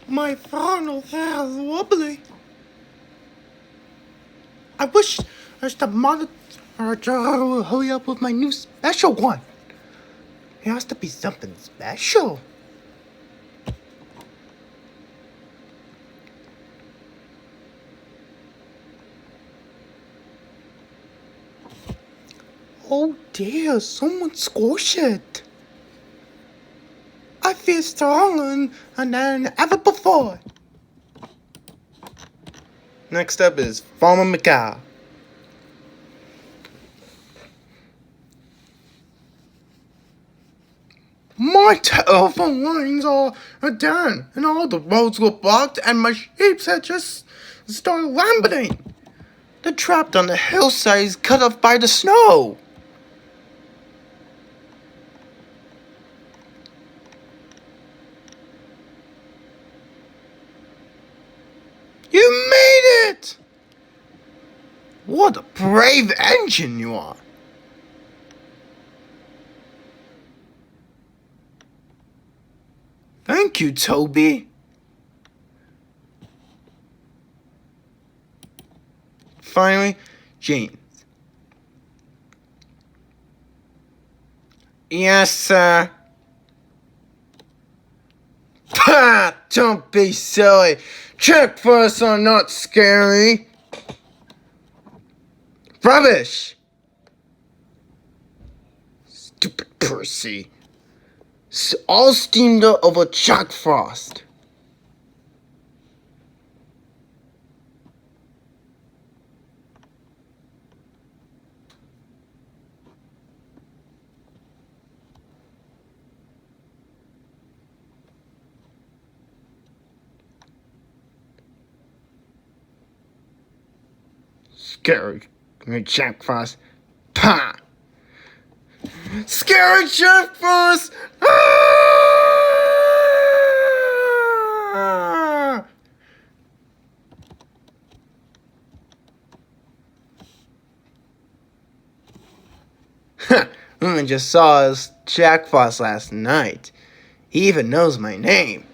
My final hair is wobbly. I wish the monitor would hurry up with my new special one. It has to be something special. Oh dear, someone squashed it. I feel stronger than ever before. Next up is Farmer McCow. My telephone lines are down, and all the roads were blocked, and my sheep had just started lambiting. They're trapped on the hillside, cut off by the snow. You made it! What a brave engine you are. Thank you, Toby. Finally, James. Yes, sir. Pah! Don't be silly. Checkposts are not scary. Rubbish! Stupid Percy. All steamed up over Jack Frost. Scary Jack Frost. Pah! Scary Jack Frost! Ah! I just saw Jack Frost last night. He even knows my name.